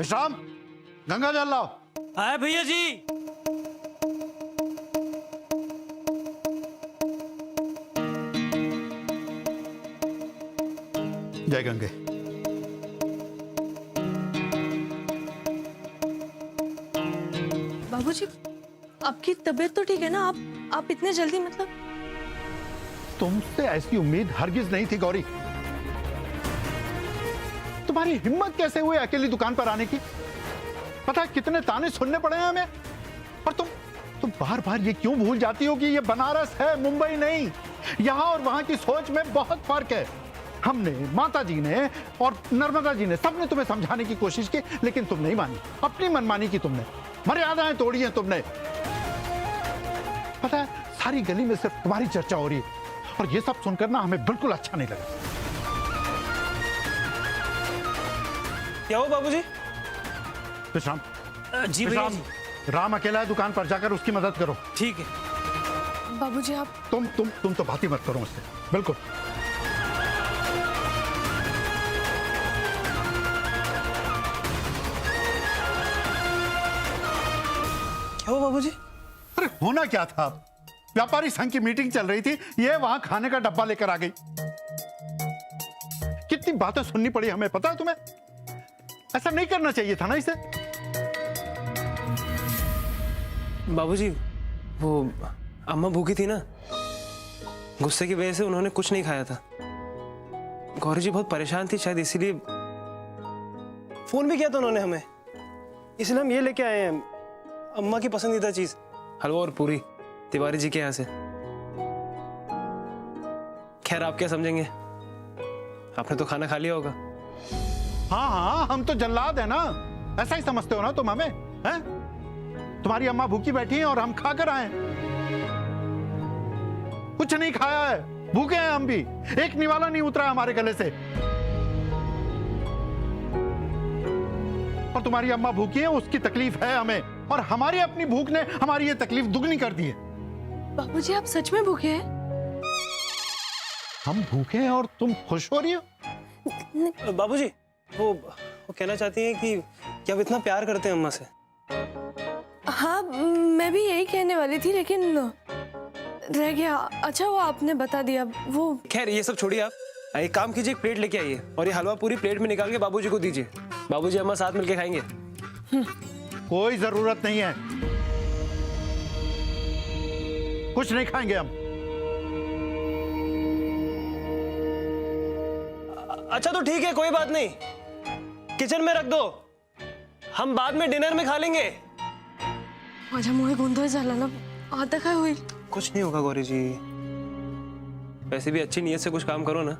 विश्राम, गंगा जल लाओ। आए भैया जी। जय गंगे। बाबूजी, आपकी तबीयत तो ठीक है ना? आप इतने जल्दी मतलब? तुमसे ऐसी उम्मीद हरगिज नहीं थी गौरी। तुम्हारी हिम्मत कैसे हुई अकेली दुकान पर आने की? पता है कितने ताने सुनने पड़े हैं हमें। और तुम बार बार ये क्यों भूल जाती हो कि ये बनारस है, मुंबई नहीं। यहां और वहां की सोच में बहुत फर्क है। हमने, माता जी ने और नर्मदा जी ने, सबने तुम्हें समझाने की कोशिश की, लेकिन तुम नहीं मानी। अपनी मनमानी की तुमने, मर्यादाएं तोड़ी हैं तुमने। पता है सारी गली में सिर्फ तुम्हारी चर्चा हो रही है, और ये सब सुनकर ना हमें बिल्कुल अच्छा नहीं लगा। क्या हो बाबूजी? विश्राम। जी भैया जी। राम अकेला है दुकान पर, जाकर उसकी मदद करो। ठीक है बाबूजी आप तुम तो बात ही मत करो मुझसे, बिल्कुल। क्या हो बाबूजी? अरे होना क्या था, व्यापारी संघ की मीटिंग चल रही थी, ये वहां खाने का डब्बा लेकर आ गई। कितनी बातें सुननी पड़ी हमें, पता है तुम्हें? ऐसा नहीं करना चाहिए था ना इसे। बाबूजी वो अम्मा भूखी थी ना, गुस्से की वजह से उन्होंने कुछ नहीं खाया था। गौरी जी बहुत परेशान थी शायद, इसीलिए फोन भी किया था उन्होंने हमें, इसलिए हम ये लेके आए हैं अम्मा की पसंदीदा चीज, हलवा और पूरी तिवारी जी के यहाँ से। खैर आप क्या समझेंगे, आपने तो खाना खा लिया होगा। हाँ हाँ, हम तो जल्लाद है ना, ऐसा ही समझते हो ना तुम हमें, हैं? तुम्हारी अम्मा भूखी बैठी हैं और हम खाकर आए। कुछ नहीं खाया है, भूखे हैं हम भी, एक निवाला नहीं उतरा हमारे गले से। और तुम्हारी अम्मा भूखी है, उसकी तकलीफ है हमें, और हमारी अपनी भूख ने हमारी ये तकलीफ दुगनी कर दी है। बाबूजी आप सच में भूखे हैं? हम भूखे हैं और तुम खुश हो रही हो? बाबूजी वो कहना चाहती हैं कि आप इतना प्यार करते हैं अम्मा से। हाँ मैं भी यही कहने वाली थी, लेकिन रह गया। अच्छा वो आपने बता दिया। वो खैर ये सब छोड़िए, आप एक काम कीजिए, एक प्लेट लेके आइए और ये हलवा पूरी प्लेट में निकाल के बाबूजी को दीजिए। बाबूजी अम्मा साथ मिलके खाएंगे। कोई जरूरत नहीं है, कुछ नहीं खाएंगे हम। अच्छा तो ठीक है, कोई बात नहीं, किचन में रख दो, हम बाद में डिनर में खा लेंगे। माझा मुळे गोंधळ झाला ना, आता काय होईल? कुछ नहीं होगा गौरी जी, वैसे भी अच्छी नीयत से कुछ काम करो ना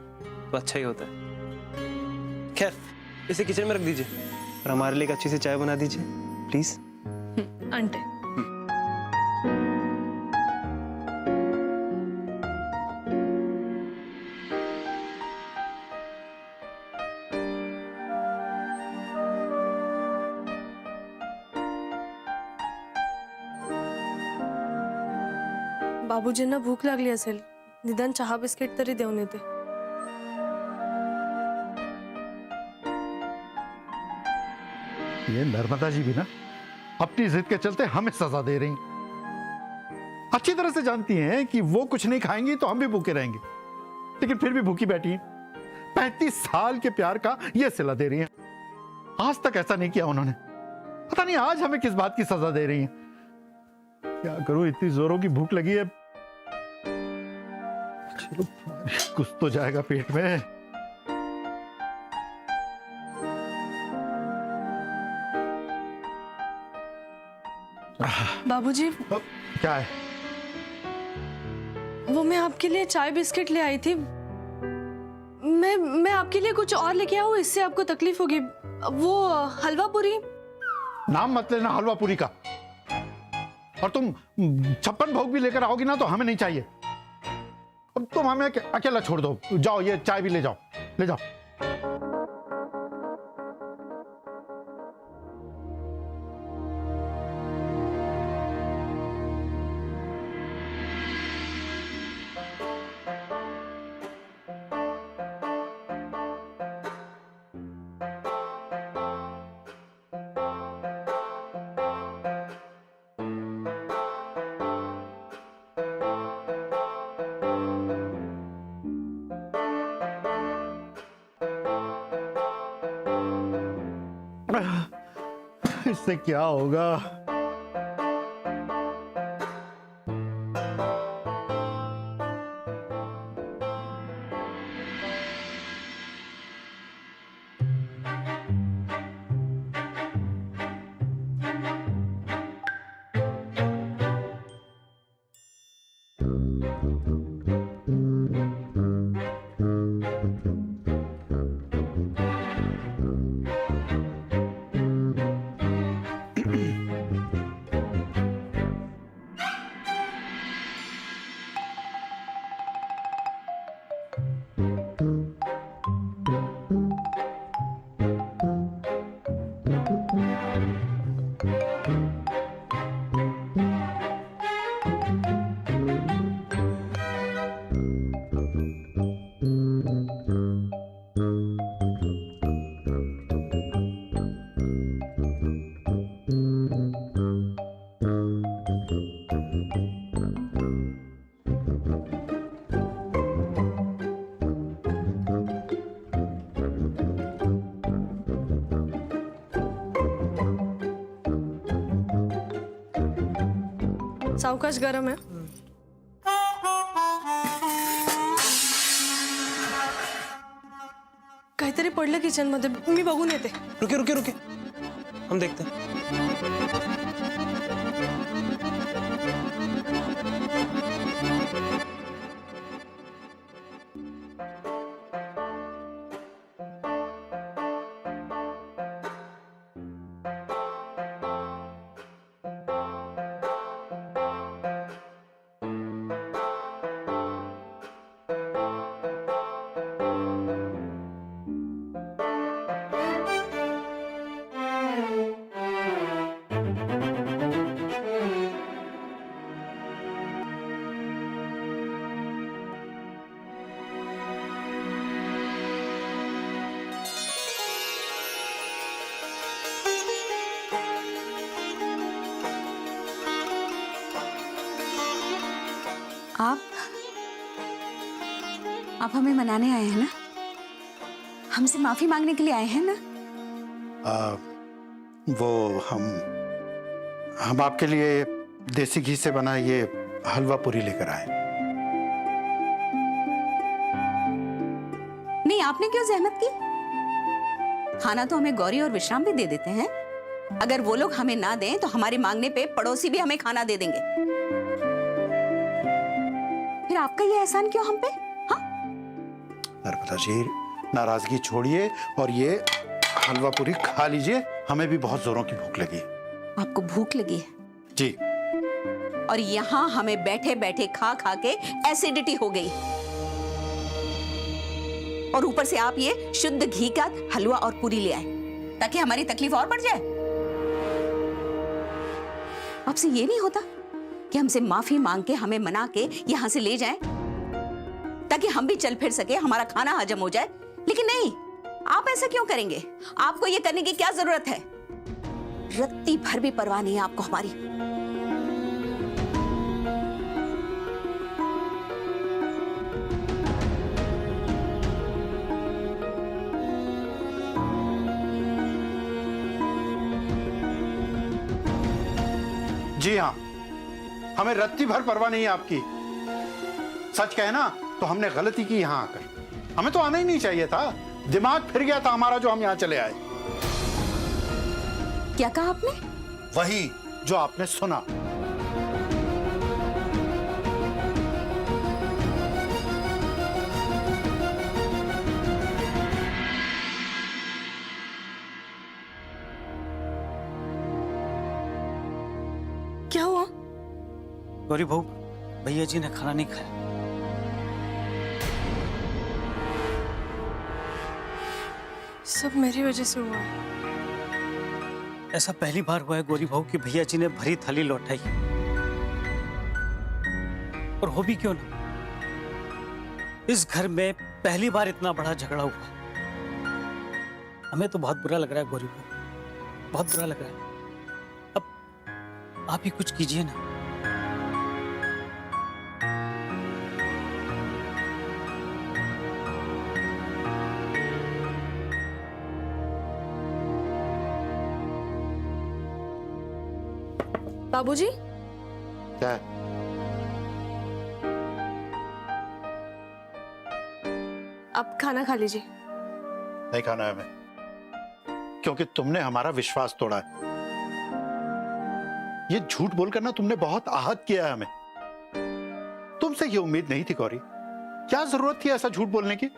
तो अच्छा ही होता है। खैर इसे किचन में रख दीजिए और हमारे लिए एक अच्छी सी चाय बना दीजिए प्लीज। आंटे बाबूजींना भूक लागली असेल, निदान चहा बिस्किट तरी देऊन येते। ये नर्मदा जी भी ना अपनी जिद के चलते हमें सजा दे रही। अच्छी तरह से जानती हैं कि वो कुछ नहीं खाएंगी तो हम भी भूखे रहेंगे, लेकिन फिर भी भूखी बैठी हैं। 35 साल के प्यार का ये सिला दे रही हैं। आज तक ऐसा नहीं किया उन्होंने, पता नहीं आज हमें किस बात की सजा दे रही हैं। क्या करूं, इतनी जोरों की भूख लगी है। चलो कुछ तो जाएगा पेट में। बाबूजी क्या है? वो मैं आपके लिए चाय बिस्किट ले आई थी। मैं आपके लिए कुछ और लेके आऊं, इससे आपको तकलीफ होगी। वो हलवा पूरी। नाम मत लेना हलवा पूरी का। और तुम 56 भोग भी लेकर आओगी ना तो हमें नहीं चाहिए। और तुम हमें अकेला छोड़ दो, जाओ ये चाय भी ले जाओ, ले जाओ। इससे क्या होगा? सावकाश गरम आहे. काहीतरी पडलं किचन मध्ये, मी बघून येते. रुके रुके रुके, हम देखते हैं. आप हमें मनाने आए हैं ना? हमसे माफी मांगने के लिए आए हैं ना? वो हम आपके लिए देसी घी से बना ये हलवा पूरी लेकर आए. नहीं, आपने क्यों जहमत की? खाना तो हमें गौरी और विश्राम भी दे देते हैं. अगर वो लोग हमें ना दें तो हमारे मांगने पे पड़ोसी भी हमें खाना दे देंगे. फिर आपका ये एहसान क्यों हम पे? हाँ, नर्मदा जी, नाराजगी छोड़िए और ये हलवा पूरी खा लीजिए. हमें भी बहुत जोरों की भूख लगी. आपको भूख लगी है जी. और यहाँ हमें बैठे बैठे खा खा के एसिडिटी हो गई, और ऊपर से आप ये शुद्ध घी का हलवा और पूरी ले आए ताकि हमारी तकलीफ और बढ़ जाए. आपसे ये नहीं होता कि हमसे माफी मांग के हमें मना के यहां से ले जाएं ताकि हम भी चल फिर सके, हमारा खाना हजम हो जाए? लेकिन नहीं, आप ऐसा क्यों करेंगे? आपको ये करने की क्या जरूरत है? रत्ती भर भी परवाह नहीं है आपको हमारी. जी हाँ, हमें रत्ती भर परवाह नहीं है आपकी. सच कहे ना तो हमने गलती की यहाँ आकर. हमें तो आना ही नहीं चाहिए था. दिमाग फिर गया था हमारा जो हम यहाँ चले आए. क्या कहा आपने? वही जो आपने सुना. क्या हुआ? गौरी बहू, भैया जी ने खाना नहीं खाया. सब मेरी वजह से हुआ. ऐसा पहली बार हुआ है गौरी बहू कि भैया जी ने भरी थाली लौटाई. और हो भी क्यों ना, इस घर में पहली बार इतना बड़ा झगड़ा हुआ. हमें तो बहुत बुरा लग रहा है गौरी बहू, बहुत बुरा लग रहा है. अब आप ही कुछ कीजिए ना. बाबूजी, क्या है? आप खाना खा लीजिए। नहीं खाना है हमें, क्योंकि तुमने हमारा विश्वास तोड़ा है। ये झूठ बोलकर ना तुमने बहुत आहत किया है हमें। तुमसे ये उम्मीद नहीं थी गौरी। क्या जरूरत थी ऐसा झूठ बोलने की?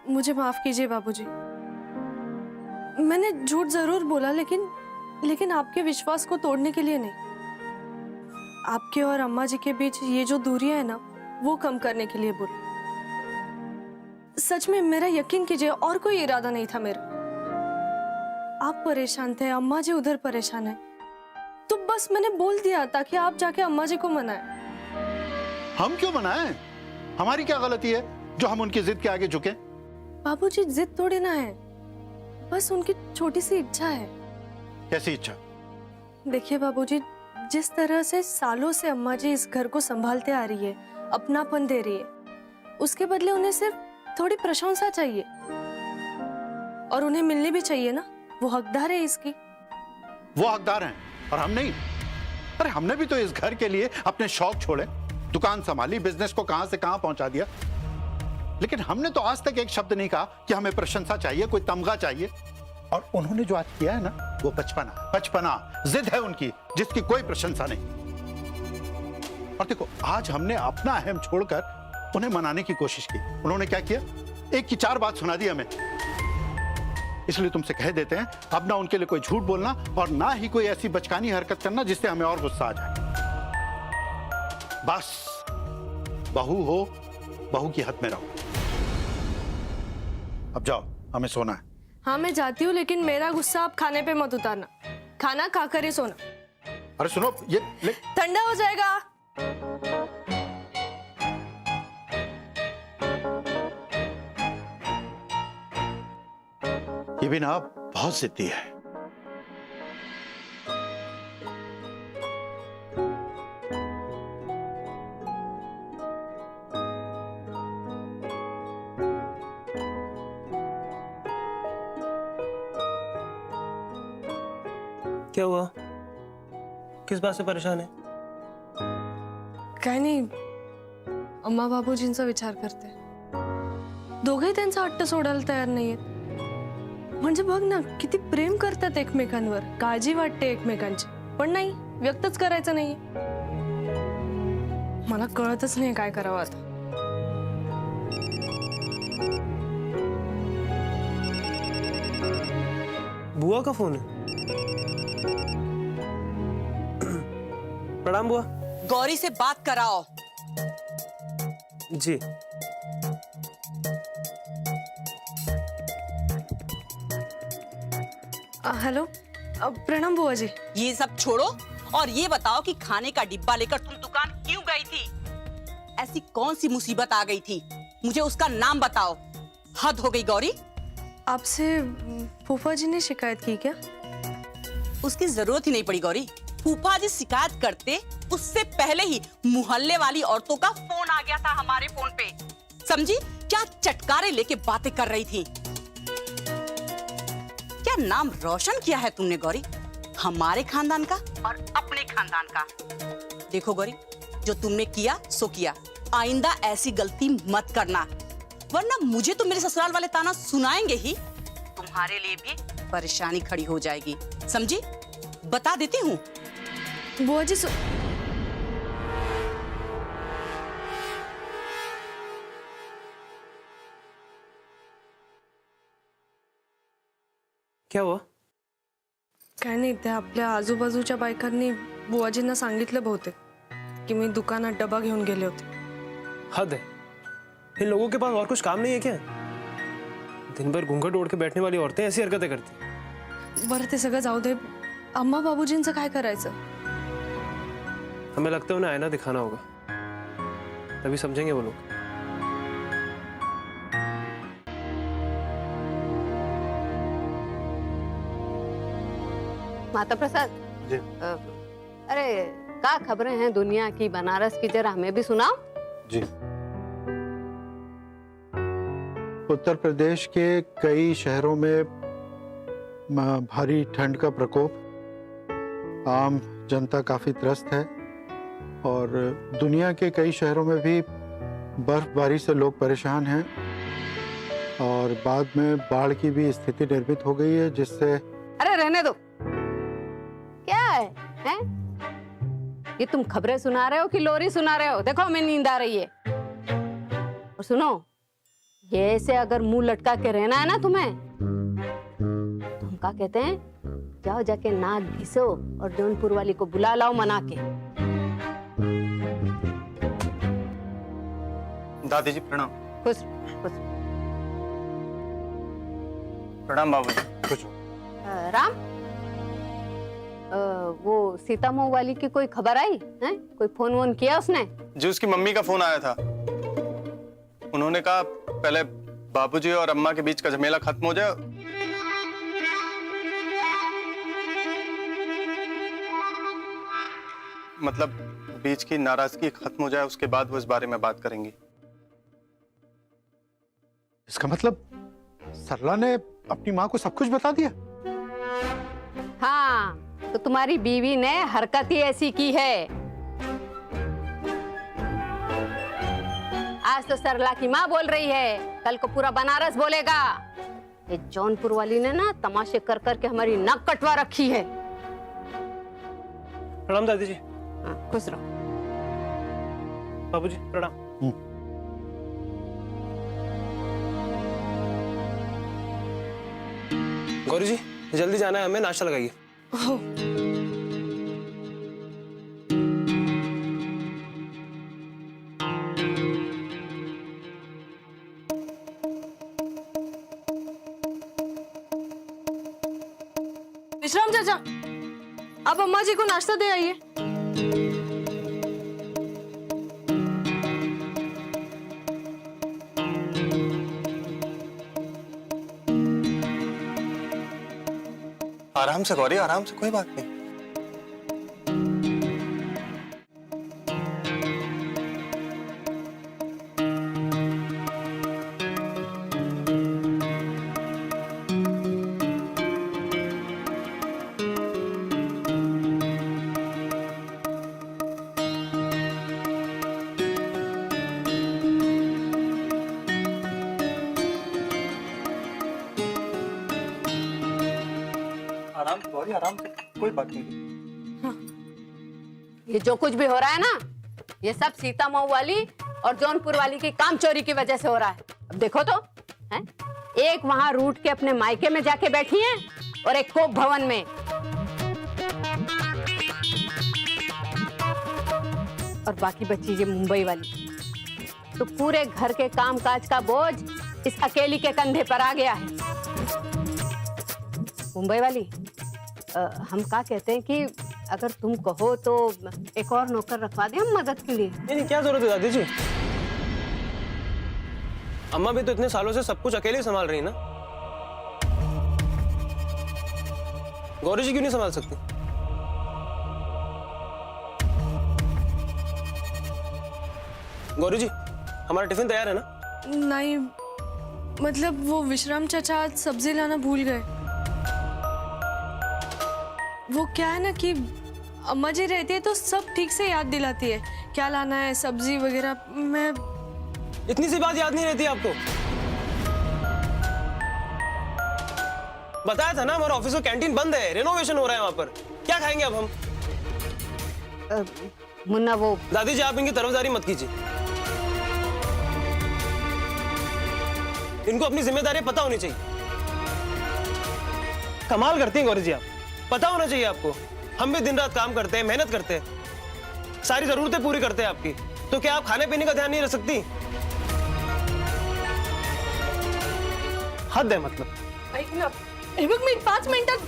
मुझे माफ कीजिए बाबूजी। मैंने झूठ जरूर बोला, लेकिन आपके विश्वास को तोड़ने के लिए नहीं। आपके और अम्मा जी के बीच ये जो दूरियां है ना, वो कम करने के लिए बोला। सच में मेरा यकीन कीजिए, और कोई इरादा नहीं था मेरा। आप परेशान थे, अम्मा जी उधर परेशान है, तो बस मैंने बोल दिया ताकि आप जाके अम्मा जी को मनाएं। हम क्यों मनाएं? हमारी क्या गलती है जो हम उनकी जिद के आगे झुके? बाबूजी, जिद थोड़ी ना है, बस उनकी छोटी सी इच्छा है। कैसी इच्छा? देखिए बाबूजी, जिस तरह से सालों से अम्मा जी इस घर को संभालते आ रही है, अपनापन दे रही है, उसके बदले उन्हें सिर्फ थोड़ी प्रशंसा चाहिए, और उन्हें मिलनी भी चाहिए ना। वो हकदार है इसकी। वो हकदार हैं और हम नहीं। अरे हमने भी तो इस घर के लिए अपने शौक छोड़े, दुकान संभाली, बिजनेस को कहां से कहां पहुंचा दिया, लेकिन हमने तो आज तक एक शब्द नहीं कहा कि हमें प्रशंसा चाहिए, कोई तमगा चाहिए। और उन्होंने जो आज किया है ना, वो बचपना जिद है उनकी, जिसकी कोई प्रशंसा नहीं। और देखो, आज हमने अपना अहम छोड़कर उन्हें मनाने की कोशिश की। उन्होंने क्या किया? एक की चार बात सुना दी हमें। इसलिए तुमसे कह देते हैं, अब ना उनके लिए कोई झूठ बोलना और ना ही कोई ऐसी बचकानी हरकत करना जिससे हमें और गुस्सा आ जाए। बस बहू हो, बहू की हद में रहो। अब जाओ, हमें सोना है। हाँ, मैं जाती हूँ, लेकिन मेरा गुस्सा आप खाने पे मत उतारना। खाना खाकर ही सोना। अरे सुनो, ये ठंडा हो जाएगा। ये भी ना बहुत जिद्दी है। क्या हुआ? किस बात से परेशान है? काही नाही, अम्मा बाबूजींचा विचार करते। दोघेही त्यांचा हट्ट सोडायला तयार नाहीयेत। म्हणजे बघ ना, किती प्रेम करतात एकमेकांवर, काळजी वाटते एकमेकांची, पण नाही, व्यक्तच करायचं नाहीये। मला कळतच नाही काय करावं आता। बुआ का फोन है? प्रणाम बुआ। गौरी से बात कराओ। जी। हेलो, प्रणाम बुआ जी। ये सब छोड़ो और ये बताओ कि खाने का डिब्बा लेकर तुम दुकान क्यों गई थी? ऐसी कौन सी मुसीबत आ गई थी? मुझे उसका नाम बताओ। हद हो गई गौरी। आपसे फूफा जी ने शिकायत की क्या? उसकी जरूरत ही नहीं पड़ी गौरी। फूफा जी शिकायत करते उससे पहले ही मोहल्ले वाली औरतों का फोन आ गया था हमारे फोन पे। समझी? क्या चटकारे लेके बातें कर रही थी। क्या नाम रोशन किया है तुमने गौरी, हमारे खानदान का और अपने खानदान का। देखो गौरी, जो तुमने किया सो किया, आइंदा ऐसी गलती मत करना, वरना मुझे तो मेरे ससुराल वाले ताना सुनाएंगे ही। तुम्हारे लिए भी परेशानी खड़ी हो जाएगी, समझी? बता देती हूँ। बुआ जी क्या हुआ? काय नाही, त्या आपल्या आजूबाजूच्या बायकांनी बुआजींना सांगितलं बहुतेक की मी दुकानात डबा घेऊन गेले होते। हद है, इन लोगों के पास और कुछ काम नहीं है क्या? दिन भर घूंघट ओढ़ के बैठने वाली औरतें ऐसी हरकतें करती। बरं, ते सगळं जाऊ दे। अम्मा बाबूजींचं काय करायचं? हमें लगता है उन्हें आईना दिखाना होगा, तभी समझेंगे वो लोग। माता प्रसाद जी। अरे क्या खबरें हैं दुनिया की, बनारस की, जरा हमें भी सुनाओ। जी। उत्तर प्रदेश के कई शहरों में भारी ठंड का प्रकोप, आम जनता काफी त्रस्त है और दुनिया के कई शहरों में भी बर्फबारी से लोग परेशान हैं और बाद में बाढ़ की भी स्थिति निर्मित हो गई है, जिससे अरे रहने दो, क्या है, हैं? ये तुम खबरें सुना रहे हो कि लोरी सुना रहे हो? देखो हमें नींद आ रही है। और सुनो, ये ऐसे अगर मुंह लटका के रहना है ना तुम्हें, तो हम क्या कहते हैं, जाओ जाके नाक घिसो और जौनपुर वाली को बुला लाओ मना के। दादी जी प्रणाम। खुश खुश। प्रणाम बाबूजी। कुछ राम, वो सीता मऊ वाली की कोई खबर आई है? कोई फोन वोन किया उसने? जी उसकी मम्मी का फोन आया था। उन्होंने कहा पहले बाबूजी और अम्मा के बीच का झमेला खत्म हो जाए। मतलब बीच की नाराजगी खत्म हो जाए, उसके बाद वो इस बारे में बात करेंगी। इसका मतलब सरला ने अपनी माँ को सब कुछ बता दिया? हाँ, तो तुम्हारी बीवी ने हरकत ही ऐसी की है। आज तो सरला की माँ बोल रही है, कल को पूरा बनारस बोलेगा। ये जौनपुर वाली ने ना तमाशे कर कर के हमारी नाक कटवा रखी है। प्रणाम दादी जी। हाँ, खुश रहो। बाबूजी प्रणाम। गौरी जी जल्दी जाना है हमें, नाश्ता लगाइए। विश्राम चाचा, आप अम्मा जी को नाश्ता दे आइए। आराम से गौरी, आराम से, कोई बात नहीं। आराम से गौरी, आराम से, कोई बात नहीं। ये जो कुछ भी हो रहा है ना, ये सब सीता मऊ वाली और जौनपुर वाली की काम चोरी की वजह से हो रहा है। अब देखो तो, हैं? एक वहां रूठ के अपने मायके में जाके बैठी हैं और एक कोप भवन में। और बाकी बच्ची ये मुंबई वाली, तो पूरे घर के कामकाज का बोझ इस अकेली के कंधे पर आ गया है। मुंबई वाली, हम क्या कहते हैं कि अगर तुम कहो तो एक और नौकर रखवा दें हम मदद के लिए। नहीं क्या जरूरत है दादी जी, अम्मा भी तो इतने सालों से सब कुछ अकेले संभाल रही ना। गौरी जी क्यों नहीं संभाल सकती? गौरी जी हमारा टिफिन तैयार है ना? नहीं, मतलब वो विश्राम चाचा आज सब्जी लाना भूल गए। वो क्या है ना कि अम्मा जी रहती है तो सब ठीक से याद दिलाती है, क्या लाना है, सब्जी वगैरह। मैं इतनी सी बात याद नहीं रहती आपको? बताया था ना हमारा ऑफिस का कैंटीन बंद है, रेनोवेशन हो रहा है वहां पर, क्या खाएंगे अब हम? मुन्ना वो दादी जी आप इनकी तरफदारी मत कीजिए, इनको अपनी जिम्मेदारी पता होनी चाहिए। कमाल करती हैं गौरी जी आप, पता होना चाहिए आपको। हम भी दिन रात काम करते हैं, मेहनत करते हैं, सारी जरूरतें पूरी करते हैं आपकी, तो क्या आप खाने पीने का ध्यान नहीं रख सकती? हद है मतलब। ऐक ना, हे बघ मी 5 मिनिटात